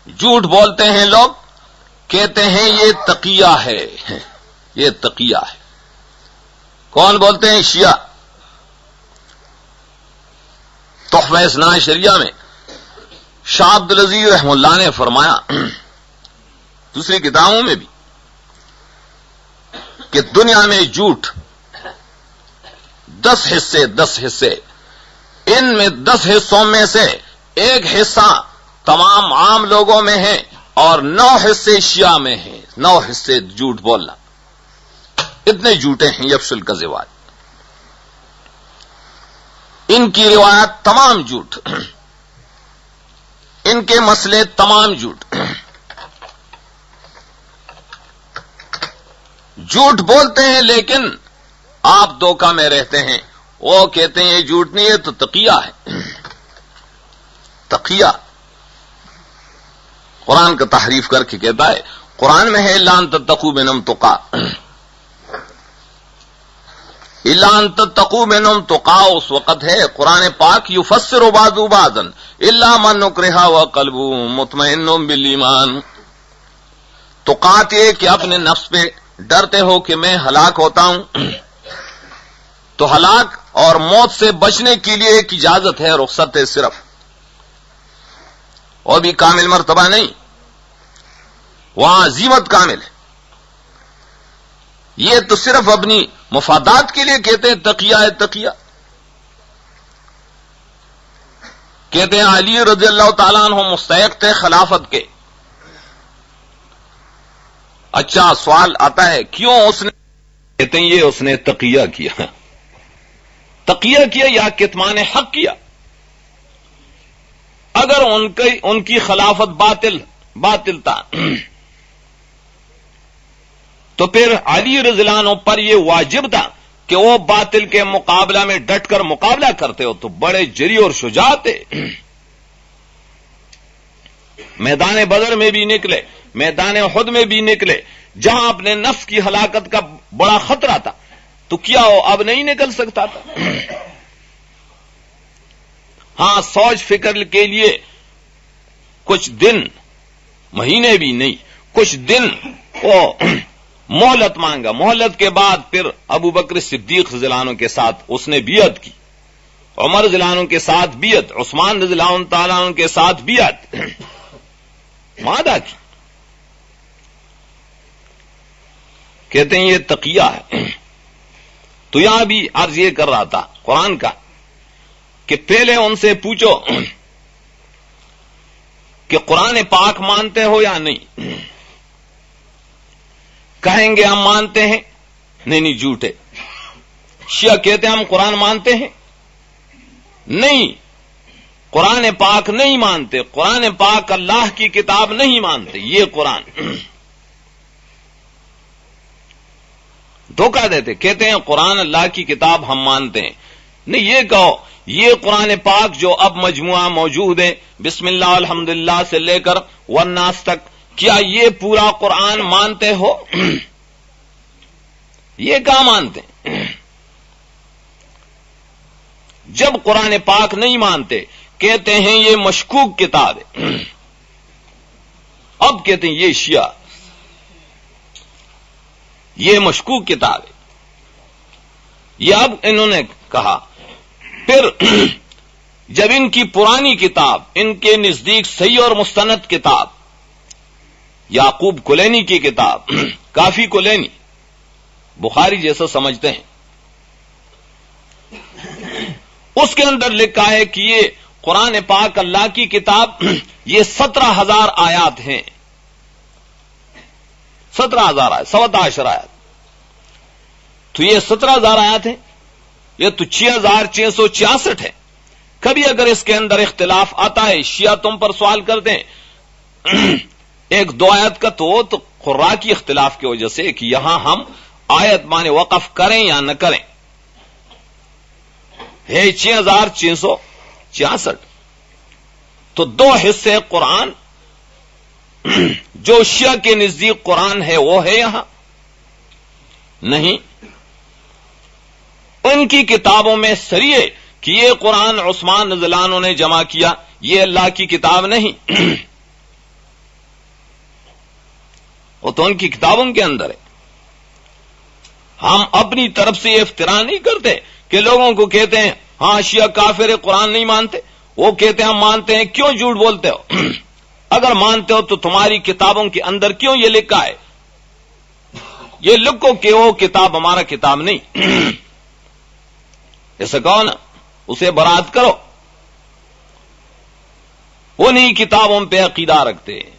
جھوٹ بولتے ہیں لوگ، کہتے ہیں یہ تقیہ ہے، یہ تقیہ ہے۔ کون بولتے ہیں؟ شیعہ۔ تحفہ اثنا شریعہ میں شاہ عبدالعزیز رحمہ اللہ نے فرمایا، دوسری کتابوں میں بھی، کہ دنیا میں جھوٹ 10 حصے، ان میں 10 حصوں میں سے ایک حصہ تمام عام لوگوں میں ہے اور 9 حصے شیعہ میں ہیں۔ 9 حصے جھوٹ بولنا، اتنے جھوٹے ہیں یفشل الکذبات۔ ان کی روایت تمام جھوٹ، ان کے مسئلے تمام جھوٹ۔ جھوٹ بولتے ہیں لیکن آپ دھوکہ میں رہتے ہیں۔ وہ کہتے ہیں یہ جھوٹ نہیں ہے تو تقیہ ہے۔ تقیہ قرآن کا تحریف کر کے کہتا ہے، قرآن میں ہے لان تتقوا منہم تقا، لان تتقوا منہم تقا اس وقت ہے قرآن پاک یفسر بعض بعضا الا من اکرہ وقلبہ مطمئن بالایمان۔ تقات یہ کہ اپنے نفس پہ ڈرتے ہو کہ میں ہلاک ہوتا ہوں، تو ہلاک اور موت سے بچنے کے لیے ایک اجازت ہے، رخصت ہے صرف، اور بھی کامل مرتبہ نہیں، وہاں عزیمت کامل ہے۔ یہ تو صرف اپنی مفادات کے لیے کہتے ہیں تقیہ ہے تقیہ۔ کہتے ہیں علی رضی اللہ تعالیٰ عنہ مستحق تھے خلافت کے۔ اچھا سوال آتا ہے کیوں اس نے، کہتے ہیں یہ اس نے تقیہ کیا، تقیہ کیا یا کتمان حق کیا۔ اگر ان کی خلافت باطل تھا تو پھر علی رضی اللہ عنہ پر یہ واجب تھا کہ وہ باطل کے مقابلہ میں ڈٹ کر مقابلہ کرتے ہو، تو بڑے جری اور شجاع تھے۔ میدان بدر میں بھی نکلے، میدان احد میں بھی نکلے، جہاں اپنے نفس کی ہلاکت کا بڑا خطرہ تھا، تو کیا ہو اب نہیں نکل سکتا تھا؟ ہاں سوچ فکر کے لیے کچھ دن، مہینے بھی نہیں، کچھ دن وہ مہلت مانگا، مہلت کے بعد پھر ابو بکر صدیق رضی اللہ عنہ کے ساتھ اس نے بیعت کی، عمر رضی اللہ عنہ کے ساتھ بیعت، عثمان رضی اللہ تعالیٰ عنہ کے ساتھ بیعت مادہ کی۔ کہتے ہیں یہ تقیہ ہے۔ تو یہاں بھی عرض یہ کر رہا تھا قرآن کا کہ پہلے ان سے پوچھو کہ قرآن پاک مانتے ہو یا نہیں؟ کہیں گے ہم مانتے ہیں، نہیں جھوٹے۔ شیعہ کہتے ہیں ہم قرآن مانتے ہیں، نہیں قرآن پاک نہیں مانتے، قرآن پاک اللہ کی کتاب نہیں مانتے، یہ قرآن دھوکہ دیتے، کہتے ہیں قرآن اللہ کی کتاب ہم مانتے ہیں۔ نہیں، یہ کہو یہ قرآن پاک جو اب مجموعہ موجود ہے بسم اللہ الحمدللہ سے لے کر والناس تک، کیا یہ پورا قرآن مانتے ہو؟ یہ کہاں مانتے ہیں؟ جب قرآن پاک نہیں مانتے کہتے ہیں یہ مشکوک کتاب ہے، اب کہتے ہیں یہ شیعہ، یہ مشکوک کتاب ہے، یہ اب انہوں نے کہا۔ پھر جب ان کی پرانی کتاب، ان کے نزدیک صحیح اور مستند کتاب، یعقوب کلینی کی کتاب، کافی کلینی بخاری جیسا سمجھتے ہیں، اس کے اندر لکھا ہے کہ یہ قرآن پاک اللہ کی کتاب، یہ 17,000 آیات ہیں، 17,000 آیات، 17 آیات، تو یہ 17,000 آیات ہیں، یہ تو 6,666 ہے۔ کبھی اگر اس کے اندر اختلاف آتا ہے، شیعہ تم پر سوال کرتے ہیں 1-2 آیت کا، تو قراء کی اختلاف کی وجہ سے کہ یہاں ہم آیت مانے وقف کریں یا نہ کریں، ہے 6,666، تو 2 حصے قرآن جو شیعہ کے نزدیک قرآن ہے وہ ہے یہاں نہیں۔ ان کی کتابوں میں صریح ہے کہ یہ قرآن عثمان رضی اللہ عنہ نے جمع کیا، یہ اللہ کی کتاب نہیں۔ تو ان کی کتابوں کے اندر ہے. ہم اپنی طرف سے یہ افتراء نہیں کرتے کہ لوگوں کو کہتے ہیں ہاں شیعہ کافر ہے، قرآن نہیں مانتے. وہ کہتے ہیں ہم مانتے ہیں. کیوں جھوٹ بولتے ہو؟ اگر مانتے ہو تو تمہاری کتابوں کے اندر کیوں یہ لکھا ہے؟ یہ لکھو کہ وہ کتاب ہمارا کتاب نہیں. ایسا کہو نا، اسے برات کرو. انہی کتابوں پہ عقیدہ رکھتے ہیں.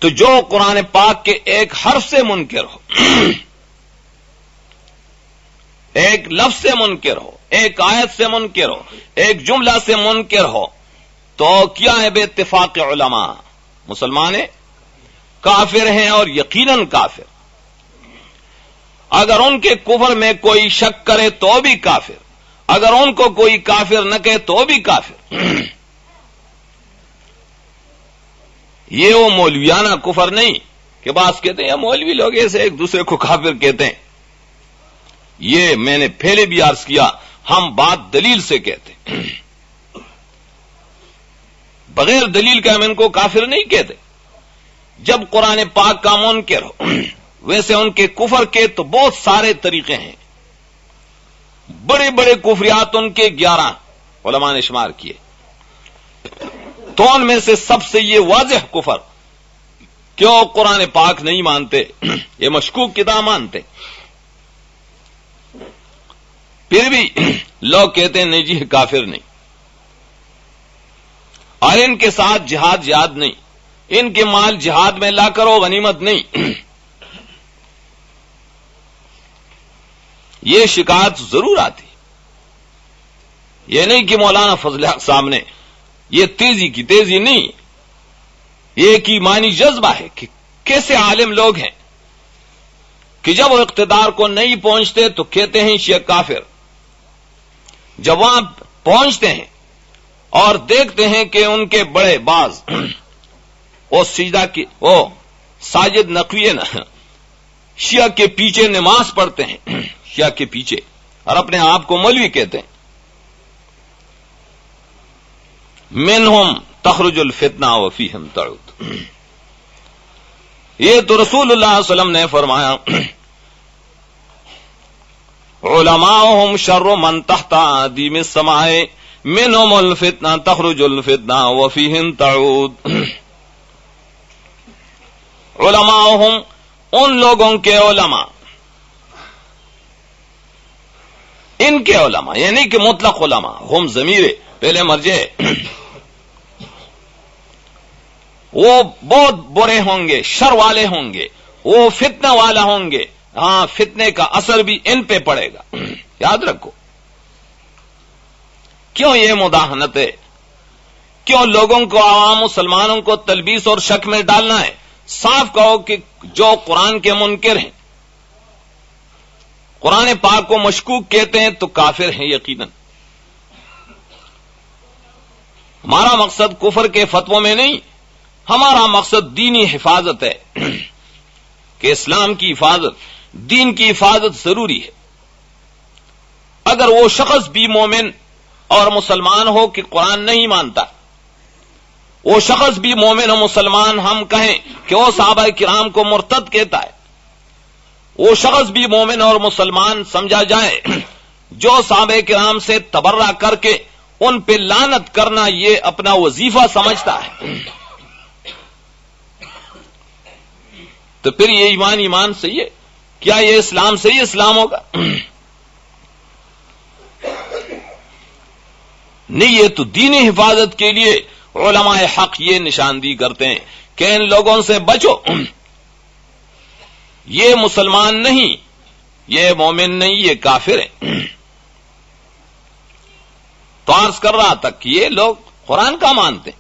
تو جو قرآن پاک کے ایک حرف سے منکر ہو، ایک لفظ سے منکر ہو، ایک آیت سے منکر ہو، ایک جملہ سے منکر ہو، تو کیا ہے بے اتفاق علماء؟ مسلمان ہیں، کافر ہیں، اور یقیناً کافر. اگر ان کے کفر میں کوئی شک کرے تو بھی کافر، اگر ان کو کوئی کافر نہ کہے تو بھی کافر. یہ وہ مولویانہ کفر نہیں کہ بعض کہتے ہیں مولوی لوگ ایسے ایک دوسرے کو کافر کہتے ہیں. یہ میں نے پہلے بھی عرض کیا، ہم بات دلیل سے کہتے ہیں. بغیر دلیل کے ہم ان کو کافر نہیں کہتے. جب قرآن پاک کا منکر ہو، ویسے ان کے کفر کے تو بہت سارے طریقے ہیں. بڑے بڑے کفریات ان کے 11 علماء نے شمار کیے. تو ان میں سے سب سے یہ واضح کفر، کیوں قرآن پاک نہیں مانتے، یہ مشکوک کتاب مانتے، پھر بھی لوگ کہتے ہیں نہیں جی کافر نہیں. اور ان کے ساتھ جہاد نہیں، ان کے مال جہاد میں لا کرو غنیمت نہیں. یہ شکایت ضرور آتی. یہ نہیں کہ مولانا فضل حق صاحب نے یہ تیزی کی تیزی نہیں، یہ ایک ایمانی جذبہ ہے کہ کیسے عالم لوگ ہیں کہ جب وہ اقتدار کو نہیں پہنچتے تو کہتے ہیں شیعہ کافر. جب وہاں پہنچتے ہیں اور دیکھتے ہیں کہ ان کے بڑے باز وہ سجدہ کی وہ ساجد نقوی نا شیعہ کے پیچھے نماز پڑھتے ہیں، شیعہ کے پیچھے، اور اپنے آپ کو مولوی کہتے ہیں. منہم تخرج الفتنہ وفیہم تعود. یہ تو رسول اللہ صلی اللہ علیہ وسلم نے فرمایا علماؤہم شر من تحت عدیم السماء منہم الفتنہ تخرج الفتنہ وفیہم تعود. علماؤہم ان لوگوں کے علماء، ان کے علماء یعنی کہ مطلق علماء، ہم ضمیر پہلے مرجع، وہ بہت برے ہوں گے، شر والے ہوں گے، وہ فتنہ والا ہوں گے. ہاں فتنے کا اثر بھی ان پہ پڑے گا. یاد رکھو. کیوں یہ مداحنت ہے؟ کیوں لوگوں کو، عوام مسلمانوں کو تلبیس اور شک میں ڈالنا ہے؟ صاف کہو کہ جو قرآن کے منکر ہیں، قرآن پاک کو مشکوک کہتے ہیں تو کافر ہیں یقیناً. ہمارا مقصد کفر کے فتووں میں نہیں، ہمارا مقصد دینی حفاظت ہے کہ اسلام کی حفاظت، دین کی حفاظت ضروری ہے. اگر وہ شخص بھی مومن اور مسلمان ہو کہ قرآن نہیں مانتا، وہ شخص بھی مومن اور مسلمان ہم کہیں کہ وہ صحابہ کرام کو مرتد کہتا ہے، وہ شخص بھی مومن اور مسلمان سمجھا جائے جو صحابہ کرام سے تبرہ کر کے ان پہ لعنت کرنا یہ اپنا وظیفہ سمجھتا ہے، تو پھر یہ ایمان صحیح ہے؟ کیا یہ اسلام صحیح اسلام ہوگا؟ نہیں. یہ تو دینی حفاظت کے لیے علماء حق یہ نشاندہی کرتے ہیں کہ ان لوگوں سے بچو، یہ مسلمان نہیں، یہ مومن نہیں، یہ کافر ہیں. تو عرض کر رہا تھا کہ یہ لوگ قرآن کا مانتے ہیں،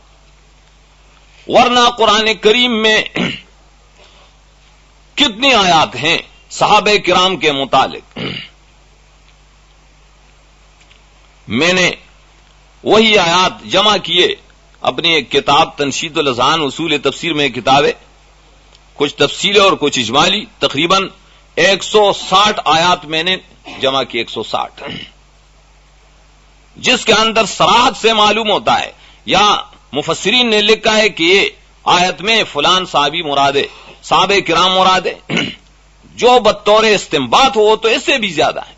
ورنہ قرآن کریم میں کتنی آیات ہیں صحابہ کرام کے متعلق. میں نے وہی آیات جمع کیے اپنی ایک کتاب تنشید الاذہان اصول تفسیر میں کتاب ہے، کچھ تفصیلی اور کچھ اجمالی، تقریباً 160 آیات میں نے جمع کی، 160، جس کے اندر صراحت سے معلوم ہوتا ہے یا مفسرین نے لکھا ہے کہ یہ آیت میں فلان صحابی مراد ہے، صحابہ کرام مراد ہے، جو بطور استنباط ہو تو اس سے بھی زیادہ ہے۔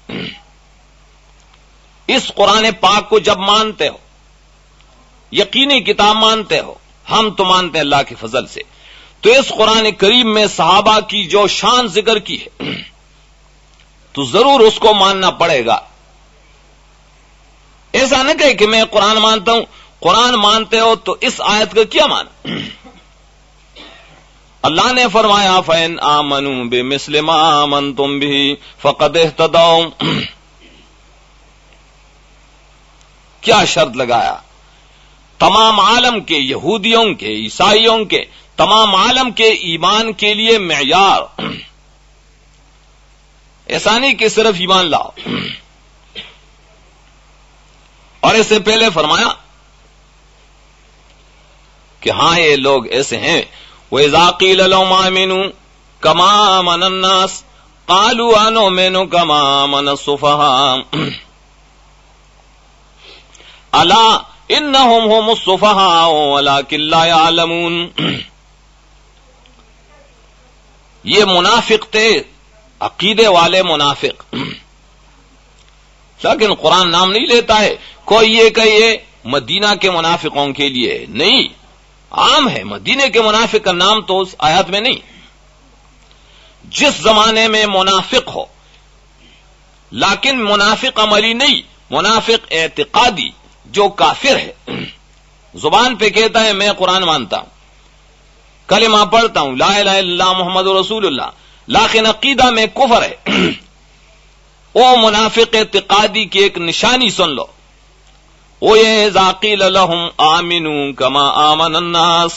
اس قرآن پاک کو جب مانتے ہو، یقینی کتاب مانتے ہو، ہم تو مانتے ہیں اللہ کے فضل سے، تو اس قرآن کریم میں صحابہ کی جو شان ذکر کی ہے تو ضرور اس کو ماننا پڑے گا۔ ایسا نہ کہے کہ میں قرآن مانتا ہوں، قرآن مانتے ہو تو اس آیت کا کیا معنی؟ اللہ نے فرمایا فَإِنْ آمَنُوا بِمِثْلِ مَا آمَنْتُمْ بِهِ فَقَدْ اهْتَدَوْا۔ کیا شرط لگایا؟ تمام عالم کے، یہودیوں کے، عیسائیوں کے، تمام عالم کے ایمان کے لیے معیار ایسا نہیں کہ صرف ایمان لاؤ، اور اس سے پہلے فرمایا کہ ہاں یہ لوگ ایسے ہیں وَإِذَا قِيلَ لَهُمْ آمِنُوا كَمَا آمَنَ النَّاسُ قَالُوا أَنُؤْمِنُ كَمَا آمَنَ السُّفَهَاءُ أَلَا إِنَّهُمْ هُمُ السُّفَهَاءُ وَلَكِنْ لَا يَعْلَمُونَ۔ یہ منافق تھے، عقیدے والے منافق، لیکن قرآن نام نہیں لیتا ہے کوئی یہ کہ یہ مدینہ کے منافقوں کے لیے نہیں، عام ہے، مدینے کے منافق کا نام تو اس آیات میں نہیں۔ جس زمانے میں منافق ہو لیکن منافق عملی نہیں، منافق اعتقادی جو کافر ہے، زبان پہ کہتا ہے میں قرآن مانتا ہوں، کلمہ پڑھتا ہوں لا الہ الا اللہ محمد رسول اللہ، لیکن عقیدہ میں کفر ہے، وہ منافق اعتقادی کی ایک نشانی سن لو، وہ یہ اذا قیل لہم آمنوا کما آمن الناس۔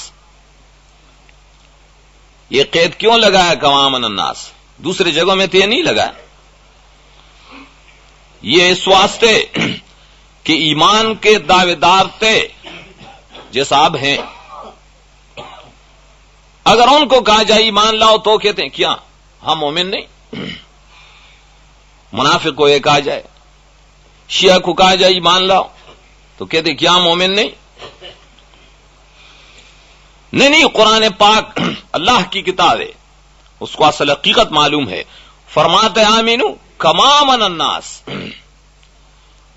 یہ قید کیوں لگایا کما آمن الناس؟ دوسری جگہوں میں تو یہ نہیں لگایا، یہ اس واسطے کہ ایمان کے دعوے دار تھے جیسا اب ہیں، اگر ان کو کہا جائے ایمان لاؤ تو کہتے ہیں کیا ہم مومن نہیں؟ منافق کو یہ کہا جائے، شیعہ کو کہا جائے ایمان لاؤ تو کہتے کیا مومن نہیں؟ نہیں، قرآن پاک اللہ کی کتاب ہے، اس کو اصل حقیقت معلوم ہے، فرماتے آمینو کما آمن الناس،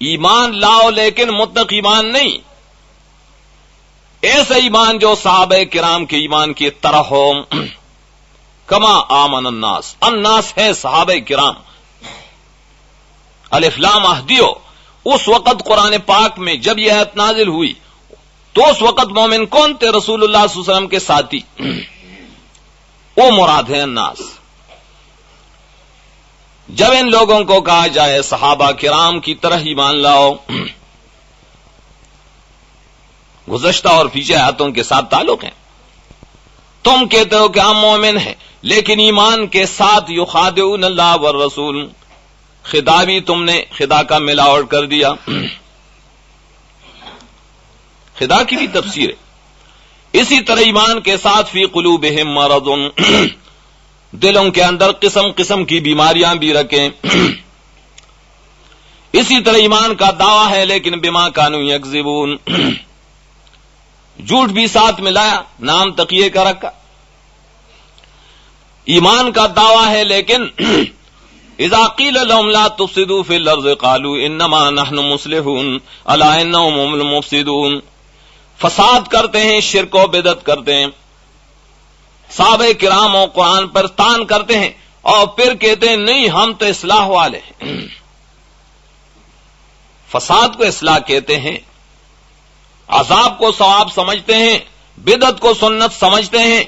ایمان لاؤ لیکن مطلق ایمان نہیں، ایسا ایمان جو صحابہ کرام کے ایمان کی طرح ہو۔ کما آمن الناس، الناس ہے صحابہ کرام، الف لام اہدیو۔ اس وقت قرآن پاک میں جب یہ آیت نازل ہوئی تو اس وقت مومن کون تھے؟ رسول اللہ صلی اللہ علیہ وسلم کے ساتھی، وہ مراد ہے الناس۔ جب ان لوگوں کو کہا جائے صحابہ کرام کی طرح ایمان لاؤ، گزشتہ اور پیچھے آیاتوں کے ساتھ تعلق ہے، تم کہتے ہو کہ ہم مومن ہیں لیکن ایمان کے ساتھ یخادعون اللہ والرسول، خدا بھی تم نے خدا کا ملاوٹ کر دیا۔ خدا کی بھی تفسیر ہے، اسی طرح ایمان کے ساتھ فی قلوبہم مرض، دلوں کے اندر قسم قسم کی بیماریاں بھی رکھیں۔ اسی طرح ایمان کا دعویٰ ہے لیکن بما کانوا یکذبون، جھوٹ بھی ساتھ ملایا، نام تقیے کا رکھا۔ ایمان کا دعویٰ ہے لیکن اذا قیل لهم لا تفسدوا في الارض قالوا انما نحن مصلحون الا انهم هم المفسدون۔ فساد کرتے ہیں، شرک و بدعت کرتے ہیں، صحابہ کرام و قرآن پر تان کرتے ہیں اور پھر کہتے ہیں نہیں ہم تو اصلاح والے ہیں۔ فساد کو اصلاح کہتے ہیں، عذاب کو ثواب سمجھتے ہیں، بدعت کو سنت سمجھتے ہیں،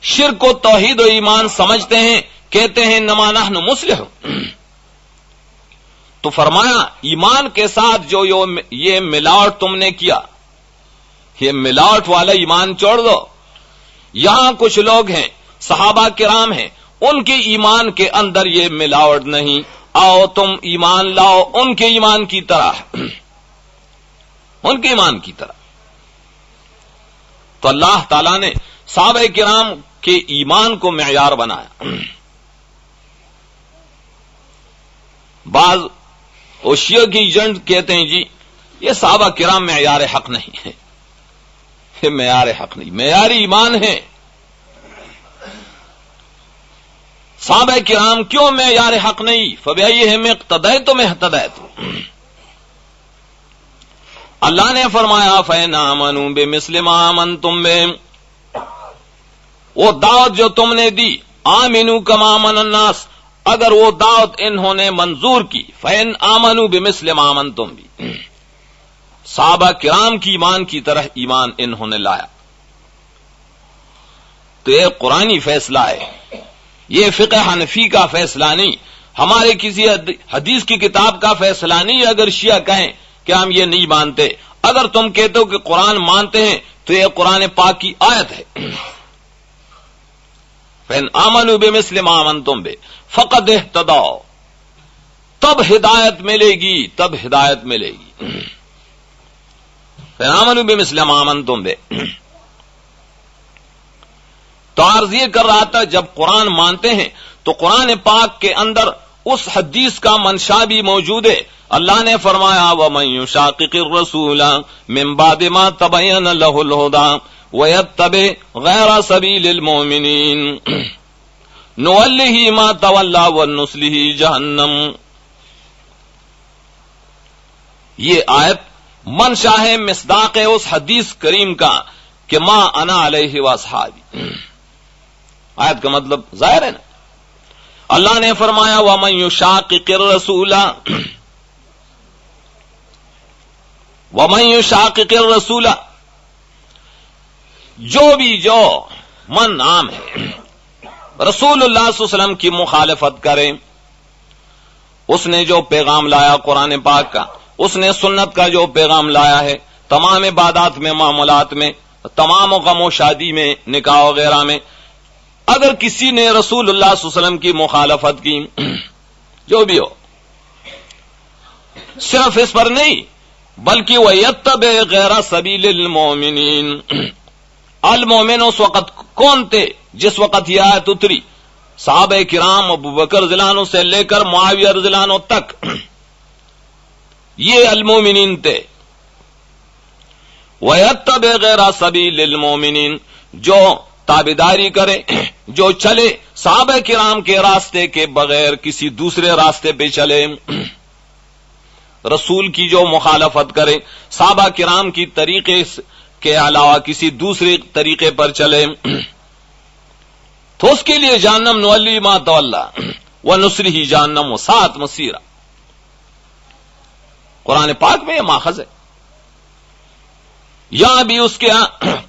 شرک کو توحید و ایمان سمجھتے ہیں، کہتے ہیں انما نحن مصلحون۔ تو فرمایا ایمان کے ساتھ جو یہ ملاوٹ تم نے کیا، یہ ملاوٹ والا ایمان چھوڑ دو۔ یہاں کچھ لوگ ہیں، صحابہ کرام ہیں، ان کے ایمان کے اندر یہ ملاوٹ نہیں، آؤ تم ایمان لاؤ ان کے ایمان کی طرح، ان کے ایمان کی طرح۔ تو اللہ تعالیٰ نے صحابہ کرام کے ایمان کو معیار بنایا۔ بعض اوشیوں کی ایجنٹ کہتے ہیں جی یہ صحابہ کرام معیار حق نہیں ہے، یہ معیار حق نہیں، معیار ایمان ہے۔ صحابہ کرام کیوں معیار حق نہیں؟ فبأیہم اقتدیتم اہتدیتم، اللہ نے فرمایا فإن آمنوا بمثل ما آمنتم بہ، وہ دعوت جو تم نے دی، آمنوا کما آمن الناس، اگر وہ دعوت انہوں نے منظور کی، فإن آمنوا بمثل ما آمنتم بہ، صحابہ کرام کی ایمان کی طرح ایمان انہوں نے لایا، تو یہ قرآنی فیصلہ ہے، یہ فقہ حنفی کا فیصلہ نہیں، ہمارے کسی حدیث کی کتاب کا فیصلہ نہیں۔ اگر شیعہ کہیں کہ ہم یہ نہیں مانتے، اگر تم کہتے ہو کہ قرآن مانتے ہیں تو یہ قرآن پاک کی آیت ہے، فإن آمنوا بمثل ما آمنتم بہ فقد اہتدوا، تب ہدایت ملے گی، تب ہدایت ملے گی۔ فإن آمنوا بمثل ما آمنتم بہ، تو عرض یہ کر رہا تھا جب قرآن مانتے ہیں تو قرآن پاک کے اندر اس حدیث کا منشا بھی موجود ہے۔ اللہ نے فرمایا وَمَن يُشَاقِقِ الرَّسُولَ مِن بَعْدِ مَا تَبَيَّنَ لَهُ الْهُدَى وَيَتَّبِعْ غَيْرَ سَبِيلِ الْمُؤْمِنِينَ نُوَلِّهِ مَا تَوَلَّى وَنُصْلِهِ جَهَنَّمَ، یہ آیت منشا ہے مصداق اس حدیث کریم کا کہ ما انا علیہ واصحابی، آیت کا مطلب ظاہر ہے نا۔ اللہ نے فرمایا وَمَن يُشَاقِقِ الرَّسُولَ، وَمَن يُشَاقِقِ الرَّسُولَ، جو من عام ہے، رسول اللہ صلی اللہ علیہ وسلم کی مخالفت کرے، اس نے جو پیغام لایا قرآن پاک کا، اس نے سنت کا جو پیغام لایا ہے، تمام عبادات میں، معاملات میں، تمام غم و شادی میں، نکاح وغیرہ میں، اگر کسی نے رسول اللہ صلی اللہ علیہ وسلم کی مخالفت کی، جو بھی ہو، صرف اس پر نہیں بلکہ وَيَتَّبِعْ غَيْرَ سَبِيلِ الْمُؤْمِنِينَ، المومن اس وقت کون تھے جس وقت یہ آیت اتری؟ صحابہ کرام ابو بکر رضی اللہ عنہ سے لے کر معاویہ رضی اللہ عنہ تک، یہ المومنین تھے۔ وَيَتَّبِعْ غَيْرَ سَبِيلِ الْمُؤْمِنِينَ، جو تابعداری کرے، جو چلے صحابہ کرام کے راستے کے بغیر کسی دوسرے راستے پہ چلے، رسول کی جو مخالفت کرے، صحابہ کرام کی طریقے کے علاوہ کسی دوسرے طریقے پر چلے، تو اس کے لیے جہنم نولی ما تولا ونصرہ جہنم وساءت مصیرا، قرآن پاک میں یہ ماخذ ہے۔ یہاں بھی اس کے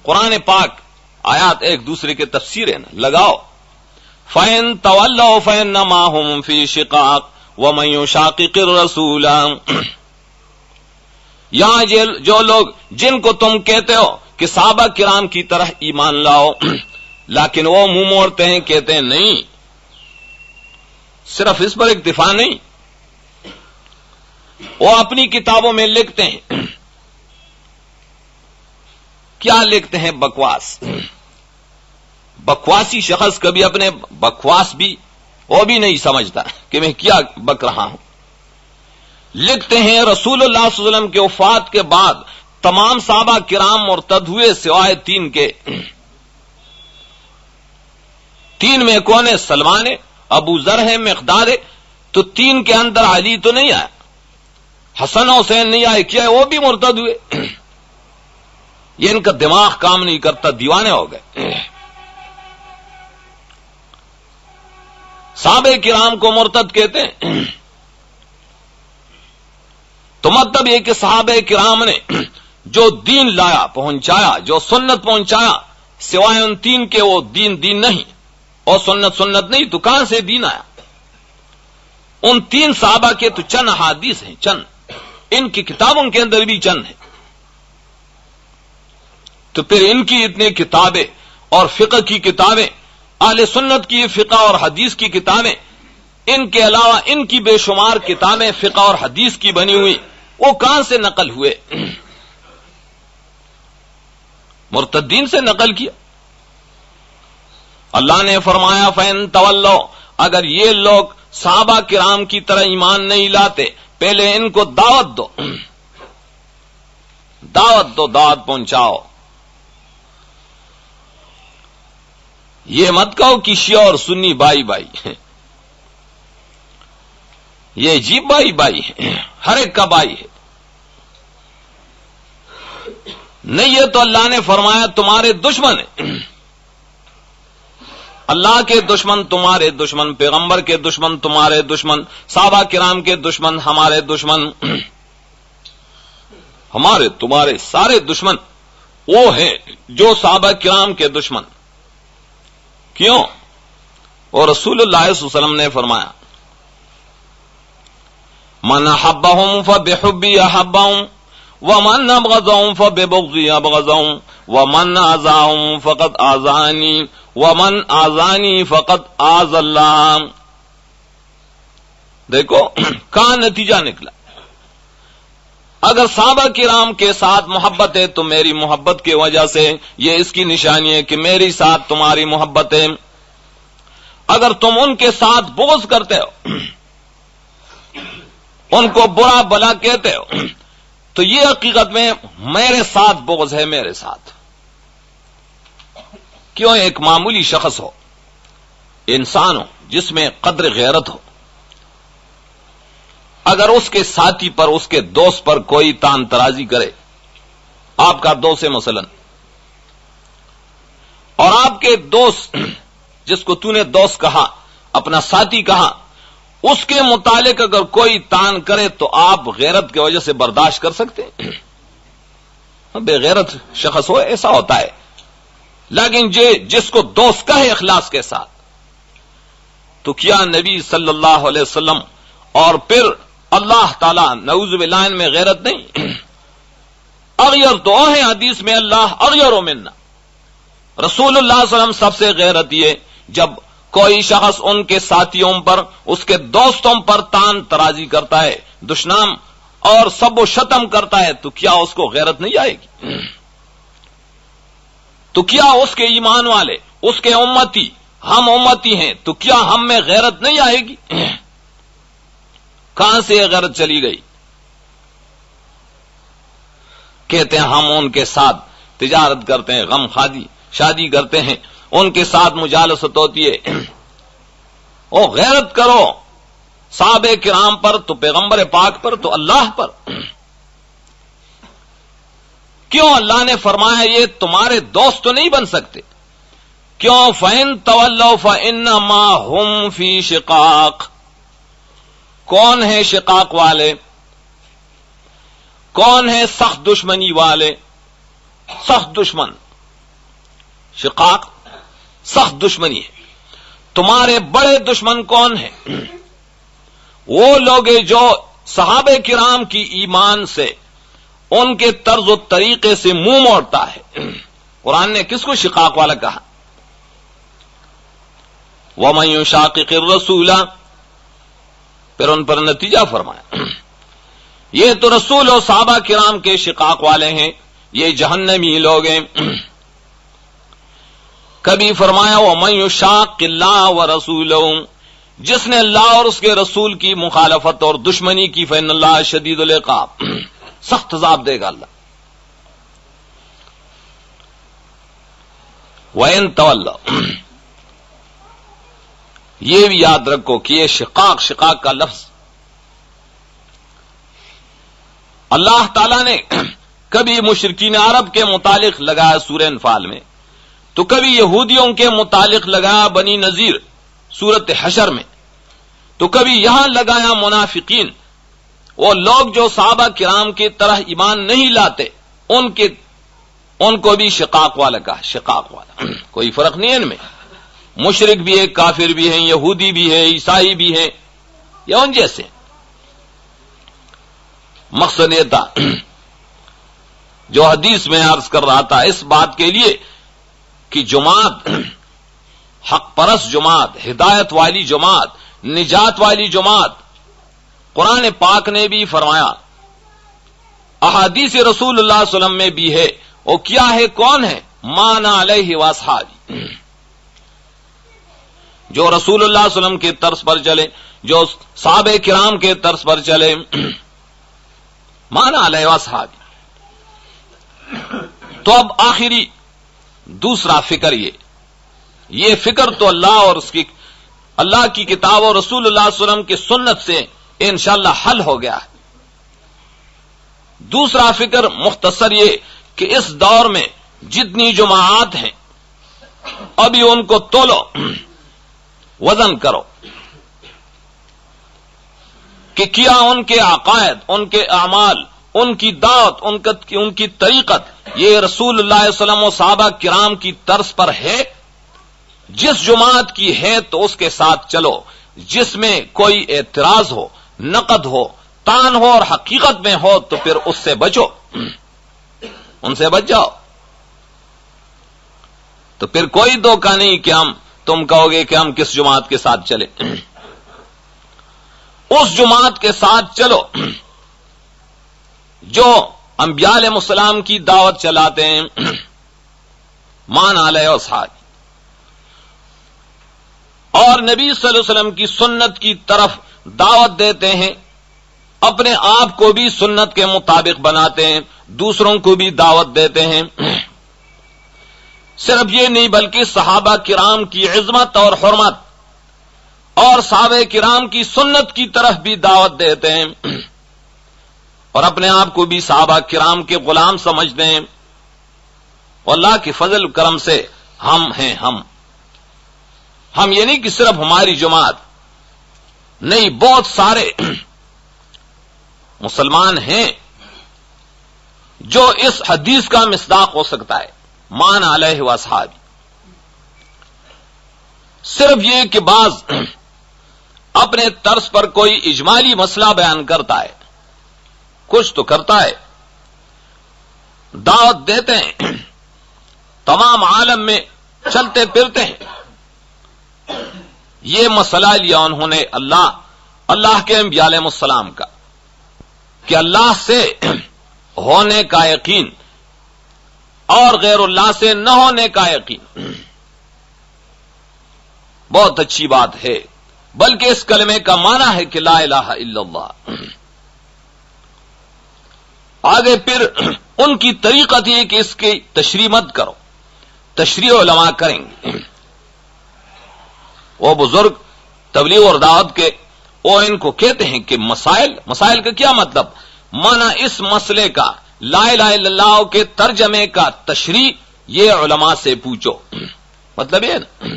قرآن پاک آیات ایک دوسرے کے تفسیر ہے نا، لگاؤ فَإِن تَوَلَّوْا فَإِنَّمَا هُمْ فِي شِقَاقٍ وَمَن يُشَاقِقِ الرَّسُولَ، یہاں جو لوگ جن کو تم کہتے ہو کہ صحابہ کرام کی طرح ایمان لاؤ، لیکن وہ منہ موڑتے ہیں، کہتے ہیں نہیں، صرف اس پر اکتفا نہیں، وہ اپنی کتابوں میں لکھتے ہیں، کیا لکھتے ہیں؟ بکواس۔ بکواسی شخص کبھی اپنے بکواس بھی وہ بھی نہیں سمجھتا کہ میں کیا بک رہا ہوں۔ لکھتے ہیں رسول اللہ صلی اللہ علیہ وسلم کے وفات کے بعد تمام صحابہ کرام مرتد ہوئے سوائے 3 کے۔ 3 میں کون ہے؟ سلمان ہے، ابو ذر ہے، مقداد ہے، تو 3 کے اندر علی تو نہیں آیا، حسن حسین نہیں آئے، کیا وہ بھی مرتد ہوئے؟ یہ ان کا دماغ کام نہیں کرتا، دیوانے ہو گئے۔ صحابہ کرام کو مرتد کہتے ہیں، تو مطلب یہ کہ صحابہ کرام نے جو دین لایا، پہنچایا، جو سنت پہنچایا، سوائے ان 3 کے وہ دین نہیں، اور سنت نہیں، تو کہاں سے دین آیا؟ ان 3 صحابہ کے تو چند احادیث ہیں، چند، ان کی کتابوں کے اندر بھی چند ہیں، تو پھر ان کی اتنی کتابیں اور فقہ کی کتابیں، اہل سنت کی فقہ اور حدیث کی کتابیں، ان کے علاوہ ان کی بے شمار کتابیں فقہ اور حدیث کی بنی ہوئی، وہ کہاں سے نقل ہوئے؟ مرتدین سے نقل کیا۔ اللہ نے فرمایا فَإِن تَوَلَّوْا، اگر یہ لوگ صحابہ کرام کی طرح ایمان نہیں لاتے، پہلے ان کو دعوت دو، دعوت پہنچاؤ۔ یہ مت کہو کہ شیعہ اور سنی بائی یہ عجیب بائی ہے، ہر ایک کا بائی ہے. نہیں، یہ تو اللہ نے فرمایا تمہارے دشمن ہیں. اللہ کے دشمن تمہارے دشمن، پیغمبر کے دشمن تمہارے دشمن، صحابہ کرام کے دشمن ہمارے دشمن، ہمارے تمہارے سارے دشمن وہ ہیں جو صحابہ کرام کے دشمن. کیوں؟ اور رسول اللہ صلی اللہ علیہ وسلم نے فرمایا من احبهم فبحبی احبهم ومن ابغضهم فببغضی ابغضهم ومن آذاهم فقد آذانی ومن آذانی فقد آذ اللہ. دیکھو کہاں نتیجہ نکلا. اگر صحابہ کرام کے ساتھ محبت ہے تو میری محبت کی وجہ سے یہ اس کی نشانی ہے کہ میری ساتھ تمہاری محبت ہے. اگر تم ان کے ساتھ بغض کرتے ہو، ان کو برا بلا کہتے ہو، تو یہ حقیقت میں میرے ساتھ بغض ہے. میرے ساتھ کیوں؟ ایک معمولی شخص ہو، انسان ہو جس میں قدر غیرت ہو، اگر اس کے ساتھی پر، اس کے دوست پر کوئی تان ترازی کرے، آپ کا دوست ہے مثلا، اور آپ کے دوست جس کو تو نے دوست کہا، اپنا ساتھی کہا، اس کے متعلق اگر کوئی تان کرے تو آپ غیرت کی وجہ سے برداشت کر سکتے ہیں؟ بے غیرت شخص ہو ایسا ہوتا ہے. لیکن جس کو دوست کہے اخلاص کے ساتھ، تو کیا نبی صلی اللہ علیہ وسلم اور پھر اللہ تعالی نعوذ باللہ میں غیرت نہیں؟ اغیر تو ہے حدیث میں اللہ اغیر منا. رسول اللہ صلی اللہ علیہ وسلم سب سے غیرت یہ جب کوئی شخص ان کے ساتھیوں پر، اس کے دوستوں پر تان ترازی کرتا ہے، دشنام اور سب و شتم کرتا ہے، تو کیا اس کو غیرت نہیں آئے گی؟ تو کیا اس کے ایمان والے، اس کے امتی، ہم امتی ہیں، تو کیا ہم میں غیرت نہیں آئے گی؟ کہاں سے یہ غیرت چلی گئی؟ کہتے ہیں ہم ان کے ساتھ تجارت کرتے ہیں، غم خادی شادی کرتے ہیں، ان کے ساتھ مجالست ہوتی ہے. او غیرت کرو صحابہ کرام پر، تو پیغمبر پاک پر، تو اللہ پر. کیوں اللہ نے فرمایا یہ تمہارے دوست تو نہیں بن سکتے؟ کیوں؟ فَإِن تَوَلَّوْا فَإِنَّمَا هُمْ فِي شِقَاقٍ. کون ہے شقاق والے؟ کون ہے سخت دشمنی والے؟ سخت دشمن، شقاق سخت دشمنی ہے. تمہارے بڑے دشمن کون ہیں؟ وہ لوگ جو صحابہ کرام کی ایمان سے، ان کے طرز و طریقے سے منہ موڑتا ہے. قرآن نے کس کو شقاق والا کہا؟ وَمَن يُشَاقِقِ الرَّسُولَ، پھر ان پر نتیجہ فرمایا یہ تو رسول اور صحابہ کرام کے شقاق والے ہیں، یہ جہنمی لوگ ہیں. کبھی فرمایا وَمَن يُشَاقِ اللَّهَ وَرَسُولَهُ، جس نے اللہ اور اس کے رسول کی مخالفت اور دشمنی کی، فإن اللہ شدید العقاب، سخت عذاب دے گا اللہ. وَإِن تَوَلَّوْا، یہ بھی یاد رکھو کہ یہ شقاق کا لفظ اللہ تعالی نے کبھی مشرکین عرب کے متعلق لگایا سورہ انفال میں، تو کبھی یہودیوں کے متعلق لگایا بنی نذیر سورت حشر میں، تو کبھی یہاں لگایا منافقین، وہ لوگ جو صحابہ کرام کی طرح ایمان نہیں لاتے، ان کو بھی شقاق والا کہا. شقاق والا کوئی فرق نہیں ہے ان میں، مشرک بھی ہے، کافر بھی ہیں، یہودی بھی ہے، عیسائی بھی ہے، یا ان جیسے. مقصد یہ تھا جو حدیث میں عرض کر رہا تھا، اس بات کے لیے کہ جماعت، حق پرست جماعت، ہدایت والی جماعت، نجات والی جماعت، قرآن پاک نے بھی فرمایا، احادیث رسول اللہ صلی اللہ علیہ وسلم میں بھی ہے. وہ کیا ہے؟ کون ہے؟ مان علیہ واصحابہ، جو رسول اللہ صلی اللہ علیہ وسلم کے طرز پر چلے، جو صحابہ کرام کے طرز پر چلے. مان علیہ واصحابہ. تو اب آخری دوسرا فکر یہ فکر تو اللہ اور اس کی اللہ کی کتاب اور رسول اللہ صلی اللہ علیہ وسلم کی سنت سے انشاءاللہ حل ہو گیا ہے۔ دوسرا فکر مختصر یہ کہ اس دور میں جتنی جماعات ہیں ابھی ان کو تولو، وزن کرو کہ کیا ان کے عقائد، ان کے اعمال، ان کی دعوت، ان کی طریقت یہ رسول اللہ علیہ وسلم و صحابہ کرام کی طرز پر ہے؟ جس جماعت کی ہے تو اس کے ساتھ چلو، جس میں کوئی اعتراض ہو، نقد ہو، تان ہو اور حقیقت میں ہو تو پھر اس سے بچو، ان سے بچ جاؤ۔ تو پھر کوئی دھوکہ نہیں کہ تم کہو گے کہ ہم کس جماعت کے ساتھ چلے۔ اس جماعت کے ساتھ چلو جو انبیاء علیہ السلام کی دعوت چلاتے ہیں، مان علیہ اصحاب، اور نبی صلی اللہ علیہ وسلم کی سنت کی طرف دعوت دیتے ہیں، اپنے آپ کو بھی سنت کے مطابق بناتے ہیں، دوسروں کو بھی دعوت دیتے ہیں۔ صرف یہ نہیں بلکہ صحابہ کرام کی عظمت اور حرمت اور صحابہ کرام کی سنت کی طرف بھی دعوت دیتے ہیں، اور اپنے آپ کو بھی صحابہ کرام کے غلام سمجھتے ہیں۔ اللہ کے فضل کرم سے ہم ہیں، ہم یہ نہیں کہ صرف ہماری جماعت، نہیں، بہت سارے مسلمان ہیں جو اس حدیث کا مصداق ہو سکتا ہے، مان علیہ واصحابہ۔ صرف یہ کہ بعض اپنے طرز پر کوئی اجمالی مسئلہ بیان کرتا ہے، کچھ تو کرتا ہے، دعوت دیتے ہیں، تمام عالم میں چلتے پھرتے ہیں۔ یہ مسئلہ لیا انہوں نے اللہ کے انبیاء علیہ السلام کا کہ اللہ سے ہونے کا یقین اور غیر اللہ سے نہ ہونے کا یقین بہت اچھی بات ہے، بلکہ اس کلمے کا معنی ہے کہ لا الہ الا اللہ۔ آگے پھر ان کی طریقت یہ کہ اس کی تشریح مت کرو، تشریح علماء کریں گے، وہ بزرگ تبلیغ اور دعوت کے، وہ ان کو کہتے ہیں کہ مسائل کا کیا مطلب؟ مانا اس مسئلے کا، لا الہ الا اللہ کے ترجمے کا تشریح یہ علماء سے پوچھو، مطلب یہ نا،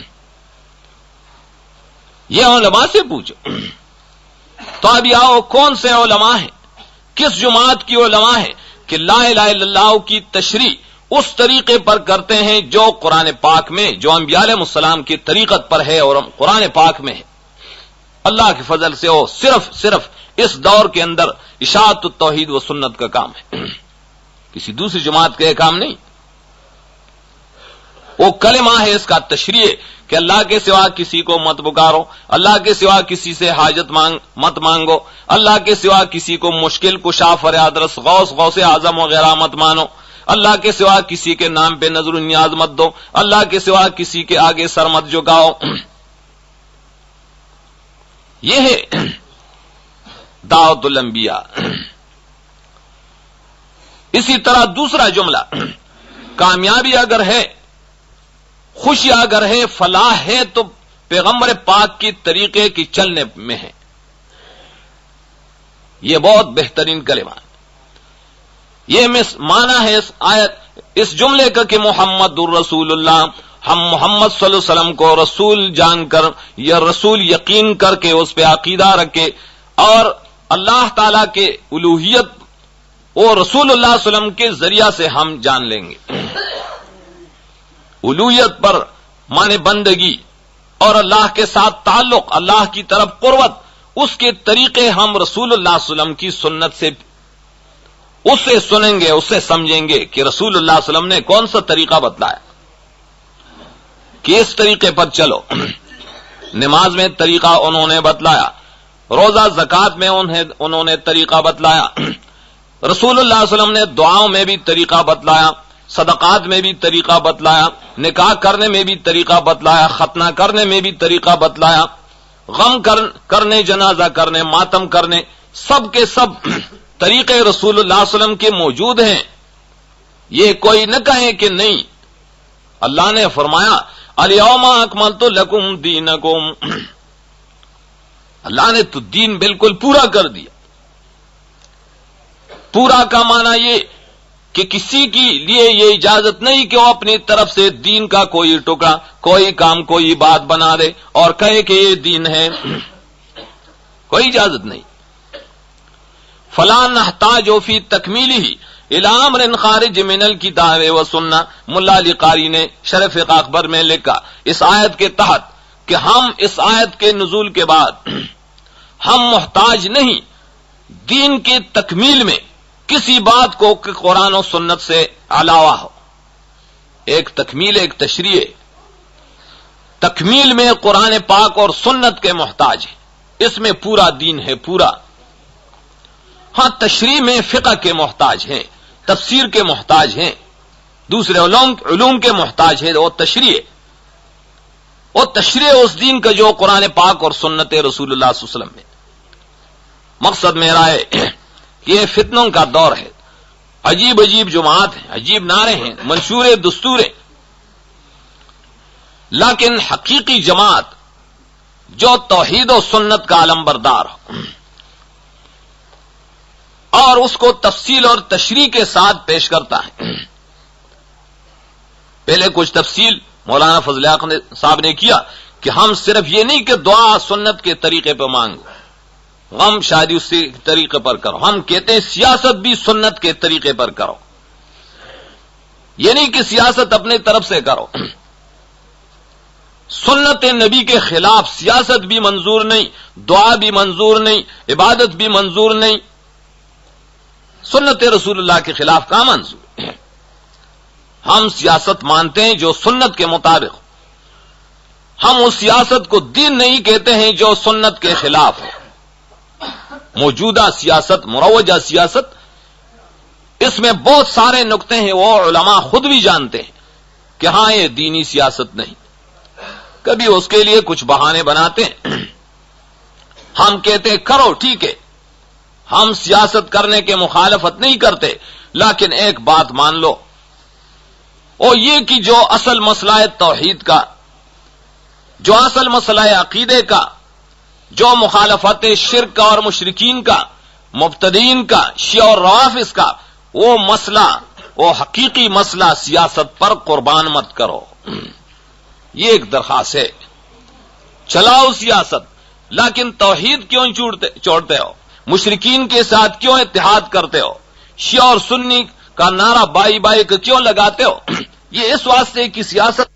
یہ علماء سے پوچھو۔ تو اب آؤ کون سے علماء ہیں، کس جماعت کی علماء ہیں کہ لا الہ الا اللہ کی تشریح اس طریقے پر کرتے ہیں جو قرآن پاک میں، جو انبیاء علیہ السلام کی طریقت پر ہے اور قرآن پاک میں ہے۔ اللہ کے فضل سے وہ صرف اس دور کے اندر اشاعت التوحید و سنت کا کام ہے، کسی دوسری جماعت کا یہ کام نہیں۔ وہ کلمہ ہے، اس کا تشریح کہ اللہ کے سوا کسی کو مت پکارو، اللہ کے سوا کسی سے حاجت مت مانگو، اللہ کے سوا کسی کو مشکل کشا فریاد رس غوث اعظم وغیرہ مت مانو، اللہ کے سوا کسی کے نام پہ نظر و نیاز مت دو، اللہ کے سوا کسی کے آگے سر مت جھکاؤ۔ یہ ہے دعوت الانبیاء۔ اسی طرح دوسرا جملہ، کامیابی اگر ہے، خوشی اگر ہے، فلاح ہے تو پیغمبر پاک کی طریقے کی چلنے میں ہے۔ یہ بہت بہترین کلمہ ہے۔ یہ معنی ہے اس جملے کا کہ محمد الرسول اللہ، ہم محمد صلی اللہ علیہ وسلم کو رسول جان کر یا رسول یقین کر کے اس پہ عقیدہ رکھے، اور اللہ تعالی کے الوہیت اور رسول اللہ صلی اللہ علیہ وسلم کے ذریعہ سے ہم جان لیں گے۔ الوہیت پر مانے بندگی اور اللہ کے ساتھ تعلق، اللہ کی طرف قربت، اس کے طریقے ہم رسول اللہ صلی اللہ علیہ وسلم کی سنت سے اسے سنیں گے، اسے سمجھیں گے کہ رسول اللہ صلی اللہ علیہ وسلم نے کون سا طریقہ بتلایا کہ اس طریقے پر چلو۔ نماز میں طریقہ انہوں نے بتلایا، روزہ زکات میں انہوں نے طریقہ بتلایا، رسول اللہ صلی اللہ علیہ وسلم نے دعاؤں میں بھی طریقہ بتلایا، صدقات میں بھی طریقہ بتلایا، نکاح کرنے میں بھی طریقہ بتلایا، ختنہ کرنے میں بھی طریقہ بتلایا، غم کرنے، جنازہ کرنے، ماتم کرنے، سب کے سب طریقے رسول اللہ صلی اللہ علیہ وسلم کے موجود ہیں۔ یہ کوئی نہ کہے کہ نہیں، اللہ نے فرمایا الیوم اکملت لکم دینکم، اللہ نے تو دین بالکل پورا کر دیا. پورا کا معنی یہ کہ کسی کی لیے یہ اجازت نہیں کہ وہ اپنی طرف سے دین کا کوئی ٹکڑا، کوئی کام، کوئی بات بنا دے اور کہے کہ یہ دین ہے. کوئی اجازت نہیں. فلا نحتاج فی تکمیلہ الی امر خارج من الکتاب و سنہ. ملا علی قاری نے شرح فقہ اکبر میں لکھا اس آیت کے تحت کہ ہم اس آیت کے نزول کے بعد ہم محتاج نہیں دین کی تکمیل میں کسی بات کو کہ قرآن و سنت سے علاوہ ہو. ایک تکمیل، ایک تشریح. تکمیل میں قرآن پاک اور سنت کے محتاج ہے، اس میں پورا دین ہے، پورا. ہاں تشریح میں فقہ کے محتاج ہیں، تفسیر کے محتاج ہیں، دوسرے علوم کے محتاج ہیں. وہ تشریح، وہ تشریح اس دین کا جو قرآن پاک اور سنت رسول اللہ صلی اللہ علیہ وسلم میں. مقصد میرا ہے یہ فتنوں کا دور ہے، عجیب عجیب جماعت ہیں، عجیب نعرے ہیں، منشور دستوریں، لیکن حقیقی جماعت جو توحید و سنت کا علم بردار ہو اور اس کو تفصیل اور تشریح کے ساتھ پیش کرتا ہے. پہلے کچھ تفصیل مولانا فضل حق صاحب نے کیا کہ ہم صرف یہ نہیں کہ دعا سنت کے طریقے پہ مانگو، غم شادی اسی طریقے پر کرو. ہم کہتے ہیں سیاست بھی سنت کے طریقے پر کرو. یہ نہیں کہ سیاست اپنے طرف سے کرو. سنت نبی کے خلاف سیاست بھی منظور نہیں، دعا بھی منظور نہیں، عبادت بھی منظور نہیں. سنت رسول اللہ کے خلاف کہاں منظور ہے؟ ہم سیاست مانتے ہیں جو سنت کے مطابق. ہم اس سیاست کو دین نہیں کہتے ہیں جو سنت کے خلاف ہے. موجودہ سیاست، مروجہ سیاست، اس میں بہت سارے نقطے ہیں، وہ علماء خود بھی جانتے ہیں کہ ہاں یہ دینی سیاست نہیں. کبھی اس کے لیے کچھ بہانے بناتے ہیں. ہم کہتے ہیں کرو، ٹھیک ہے، ہم سیاست کرنے کے مخالفت نہیں کرتے، لیکن ایک بات مان لو، اور یہ کہ جو اصل مسئلہ ہے توحید کا، جو اصل مسئلہ ہے عقیدے کا، جو مخالفت شرک کا اور مشرکین کا، مبتدئین کا، شیعہ اور روافض کا، وہ مسئلہ، وہ حقیقی مسئلہ سیاست پر قربان مت کرو. یہ ایک درخواست ہے. چلاؤ سیاست، لیکن توحید کیوں چھوڑتے ہو؟ مشرکین کے ساتھ کیوں اتحاد کرتے ہو؟ شیعہ اور سنی کا نعرہ بائی بائی کیوں لگاتے ہو؟ یہ اس واسطے کی سیاست